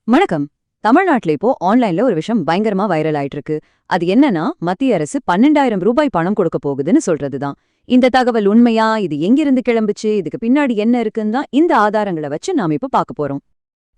வணக்கம். தமிழ்நாட்டுல இப்போ ஆன்லைன்ல ஒரு விஷயம் பயங்கரமா வைரல் ஆயிட்டு இருக்கு. அது என்னன்னா, மத்திய அரசு 12,000 ரூபாய் பணம் கொடுக்க போகுதுன்னு சொல்றதுதான். இந்த தகவல் உண்மையா? இது எங்கிருந்து கிளம்புச்சு? இதுக்கு பின்னாடி என்ன இருக்குன்னு தான் இந்த ஆதாரங்களை வச்சு நாம இப்ப பார்க்க போறோம்.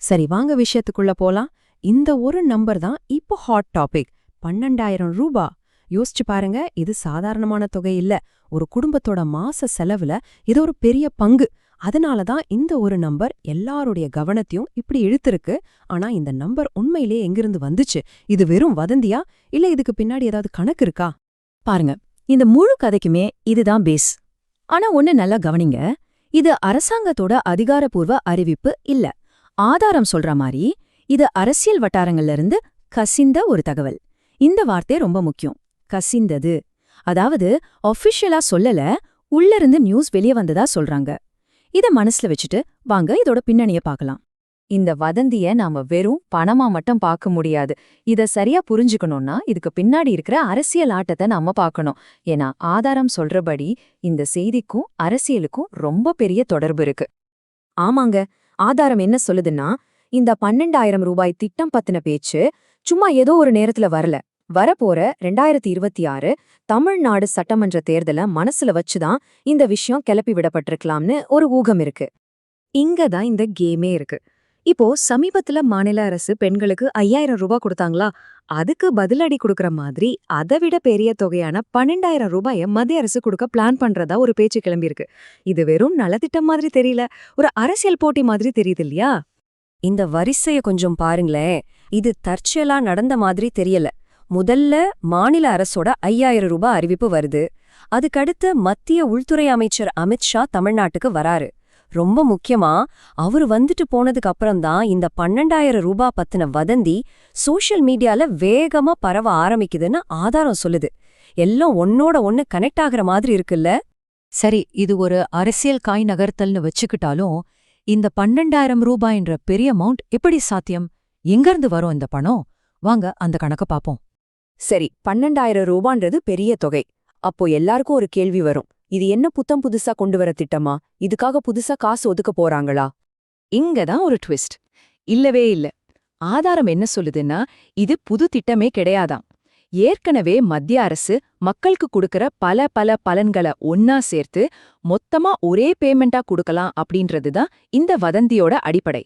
சரி, வாங்க விஷயத்துக்குள்ள போலாம். இந்த ஒரு நம்பர் தான் இப்போ ஹாட் டாபிக். 12,000 ரூபா. யோசிச்சு பாருங்க, இது சாதாரணமான தொகை இல்ல. ஒரு குடும்பத்தோட மாச செலவுல இது ஒரு பெரிய பங்கு. அதனால தான் இந்த ஒரு நம்பர் எல்லாருடைய கவனத்தையும் இப்படி இழுத்திருக்கு. ஆனா இந்த நம்பர் உண்மையிலே எங்கிருந்து வந்துச்சு? இது வெறும் வதந்தியா, இல்ல இதுக்கு பின்னாடி ஏதாவது கணக்கு இருக்கா? பாருங்க, இந்த முழு கதைக்குமே இதுதான் பேஸ். ஆனா ஒண்ணு நல்லா கவனிங்க, இது அரசாங்கத்தோட அதிகாரப்பூர்வ அறிவிப்பு இல்ல. ஆதாரம் சொல்ற மாதிரி இது அரசியல் வட்டாரங்கள்ல இருந்து கசிந்த ஒரு தகவல். இந்த வார்த்தை ரொம்ப முக்கியம். கசிந்தது. அதாவது ஒஃபிஷியலா சொல்லல, உள்ள இருந்து நியூஸ் வெளியே வந்ததா சொல்றாங்க. இத மனசுல வச்சுட்டு வாங்க இதோட பின்னணிய பார்க்கலாம். இந்த வதந்திய நாம வெறும் பணமா மட்டும் பார்க்க முடியாது. இத சரியா புரிஞ்சுக்கணும்னா இதுக்கு பின்னாடி இருக்கிற அரசியல் ஆட்டத்தை நாம பார்க்கணும். ஏன்னா ஆதாரம் சொல்றபடி இந்த செய்திக்கும் அரசியலுக்கும் ரொம்ப பெரிய தொடர்பு இருக்கு. ஆமாங்க, ஆதாரம் என்ன சொல்லுதுன்னா, இந்த 12,000 ரூபாய் திட்டம் பத்தின பேச்சு சும்மா ஏதோ ஒரு நேரத்துல வரல. வரப்போற 2026 தமிழ்நாடு சட்டமன்ற தேர்தலை மனசுல வச்சுதான் இந்த விஷயம் கிளப்பி விடப்பட்டிருக்கலாம்னு ஒரு ஊகம் இருக்கு. இங்கதான் இந்த கேமே இருக்கு. இப்போ சமீபத்துல மாநில அரசு பெண்களுக்கு 5,000 ரூபாய் கொடுத்தாங்களா, அதுக்கு பதிலடி கொடுக்கற மாதிரி அதை விட பெரிய தொகையான 12,000 ரூபாயை மத்திய அரசு கொடுக்க பிளான் பண்றதா ஒரு பேச்சு கிளம்பியிருக்கு. இது வெறும் நலத்திட்டம் மாதிரி தெரியல, ஒரு அரசியல் போட்டி மாதிரி தெரியுது இல்லையா? இந்த வரிசைய கொஞ்சம் பாருங்களேன். இது தற்செயலா நடந்த மாதிரி தெரியல. முதல்ல மாநில அரசோட 5,000 ரூபாய் அறிவிப்பு வருது. அதுக்கடுத்து மத்திய உள்துறை அமைச்சர் அமித்ஷா தமிழ்நாட்டுக்கு வராரு. ரொம்ப முக்கியமா, அவரு வந்துட்டு போனதுக்கு அப்புறம்தான் இந்த 12,000 ரூபாய் பத்தின வதந்தி சோஷியல் மீடியால வேகமா பரவ ஆரம்பிக்குதுன்னு ஆதாரம் சொல்லுது. எல்லாம் ஒன்னோட ஒன்னு கனெக்ட் ஆகுற மாதிரி இருக்குல்ல? சரி, இது ஒரு அரசியல் காய் நகர்த்தல்னு வச்சுக்கிட்டாலும், இந்த 12,000 ரூபாய்ன்ற பெரிய அமௌண்ட் எப்படி சாத்தியம்? எங்கிருந்து வரும் இந்த பணம்? வாங்க அந்த கணக்க பாப்போம். சரி, 12,000 ரூபான்றது பெரிய தொகை. அப்போ எல்லாருக்கும் ஒரு கேள்வி வரும். இது என்ன புத்தம் புதுசா கொண்டு வர திட்டமா? இதுக்காக புதுசா காசு ஒதுக்க போறாங்களா? இங்கதான் ஒரு ட்விஸ்ட். இல்லவே இல்ல. ஆதாரம் என்ன சொல்லுதுன்னா, இது புது திட்டமே கிடையாதாம். ஏற்கனவே மத்திய அரசு மக்களுக்கு கொடுக்கற பல பல பலன்களை ஒன்னா சேர்த்து மொத்தமா ஒரே பேமெண்டா கொடுக்கலாம் அப்படின்றதுதான் இந்த வதந்தியோட அடிப்படை.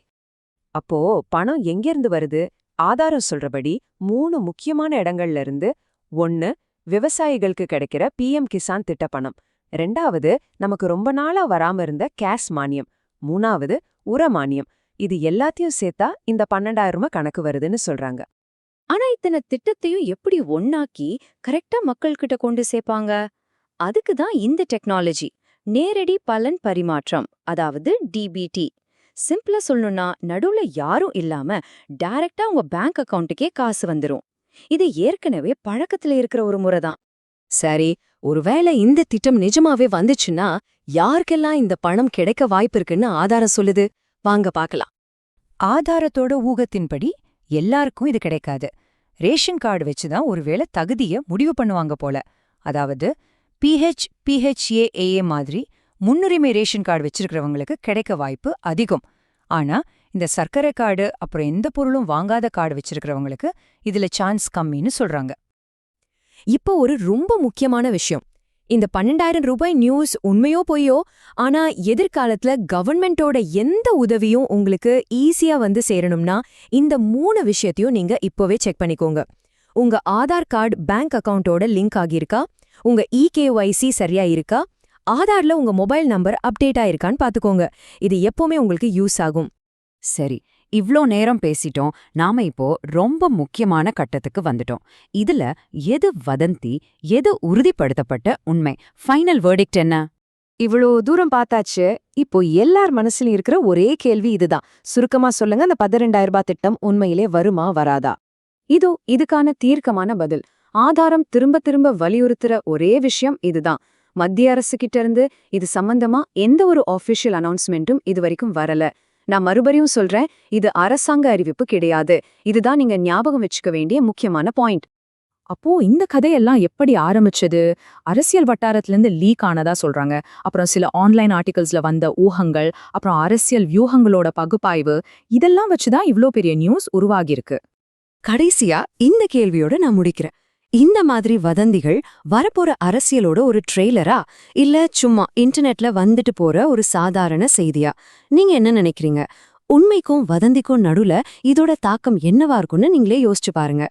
அப்போ பணம் எங்கிருந்து வருது? ஆதாரம் சொல்றபடி 3 முக்கியமான இடங்கள்ல இருந்து. 1, விவசாயிகளுக்கு கிடைக்கிற PM கிசான் திட்ட பணம். 2வது, நமக்கு ரொம்ப நாளா வராம இருந்த கேஸ் மானியம். 3வது, உர மானியம். இது எல்லாத்தையும் சேர்த்தா இந்த 12,000 கணக்கு வருதுன்னு சொல்றாங்க. ஆனா இத்தனை திட்டத்தையும் எப்படி ஒண்ணாக்கி கரெக்டா மக்கள்கிட்ட கொண்டு சேர்ப்பாங்க? அதுக்கு தான் இந்த டெக்னாலஜி, நேரடி பலன் பரிமாற்றம், அதாவது DBT. சிம்பிளா சொல்லணும்னா, நடுவுல யாரும் இல்லாம டைரக்டா உங்க பேங்க் அக்கவுண்ட்டுக்கே காசு வந்துரும். இது ஏற்கனவே பழக்கத்துல இருக்கிற ஒரு முறை தான். சரி, ஒருவேளை இந்த திட்டம் நிஜமாவே வந்துச்சுன்னா யாருக்கெல்லாம் இந்த பணம் கிடைக்க வாய்ப்பு இருக்குன்னு ஆதாரம் சொல்லுது? வாங்க பார்க்கலாம். ஆதாரத்தோட ஊகத்தின்படி எல்லாருக்கும் இது கிடைக்காது. ரேஷன் கார்டு வச்சுதான் ஒருவேளை தகுதிய முடிவு பண்ணுவாங்க போல. அதாவது PHAA மாதிரி முன்னுரிமை ரேஷன் கார்டு வச்சிருக்கிறவங்களுக்கு கிடைக்க வாய்ப்பு அதிகம். ஆனா இந்த சர்க்கரை கார்டு அப்புறம் எந்த பொருளும் வாங்காத கார்டு வச்சிருக்கிறவங்களுக்கு இதுல சான்ஸ் கம்மின்னு சொல்றாங்க. இப்போ ஒரு ரொம்ப முக்கியமான விஷயம். இந்த 12,000 ரூபாய் நியூஸ் உண்மையோ பொய்யோ, ஆனா எதிர்காலத்துல கவர்மெண்டோட எந்த உதவியும் உங்களுக்கு ஈஸியா வந்து சேரணும்னா இந்த 3 விஷயத்தையும் நீங்க இப்போவே செக் பண்ணிக்கோங்க. உங்க ஆதார் கார்டு பேங்க் அக்கவுண்டோட லிங்க் ஆகியிருக்கா? உங்க EKYC சரியா இருக்கா? ஆதார்ல உங்க மொபைல் நம்பர் அப்டேட் ஆயிருக்கான்னு பாத்துக்கோங்க. இது எப்பவுமே உங்களுக்கு யூஸ் ஆகும். சரி, இவ்ளோ நேரம் பேசிட்டோம். நாம இப்போ ரொம்ப முக்கியமான கட்டத்துக்கு வந்துட்டோம். இதுல எது வதந்தி, எது உறுதிப்படுத்தப்பட்ட உண்மை? ஃபைனல் வேர்டிக்ட் என்ன? இவ்வளோ தூரம் பார்த்தாச்சு. இப்போ எல்லார் மனசுலயும் இருக்கிற ஒரே கேள்வி இதுதான். சுருக்கமா சொல்லுங்க, அந்த 12,000 ரூபாய் திட்டம் உண்மையிலே வருமா வராதா? இதுக்கான தீர்க்கமான பதில். ஆதாரம் திரும்ப திரும்ப வலியுறுத்துற ஒரே விஷயம் இதுதான். மத்திய அரசு கிட்ட இருந்து இது சம்பந்தமா எந்த ஒரு ஆஃபிஷியல் அனௌன்ஸ்மெண்ட்டும் இதுவரைக்கும் வரல. நான் மறுபடியும் சொல்றேன், இது அரசாங்க அறிவிப்பு கிடையாது. இதுதான் நீங்க ஞாபகம் வச்சுக்க வேண்டிய முக்கியமான பாயிண்ட். அப்போ இந்த கதையெல்லாம் எப்படி ஆரம்பிச்சது? அரசியல் வட்டாரத்திலிருந்து லீக் ஆனதா சொல்றாங்க. அப்புறம் சில ஆன்லைன் ஆர்டிகல்ஸ்ல வந்த ஊகங்கள், அப்புறம் அரசியல் வியூகங்களோட பகுப்பாய்வு, இதெல்லாம் வச்சுதான் இவ்ளோ பெரிய நியூஸ் உருவாகியிருக்கு. கடைசியா இந்த கேள்வியோட நான் முடிக்கிறேன். இந்த மாதிரி வதந்திகள் வரப்போற அரசியலோட ஒரு ட்ரெய்லரா இல்ல சும்மா இன்டர்நெட்ல வந்துட்டு போற ஒரு சாதாரண செய்தியா? நீங்க என்ன நினைக்கிறீங்க? உண்மைக்கும் வதந்திக்கும் நடுவுல இதோட தாக்கம் என்னவா இருக்கும்னு நீங்களே யோசிச்சு பாருங்க.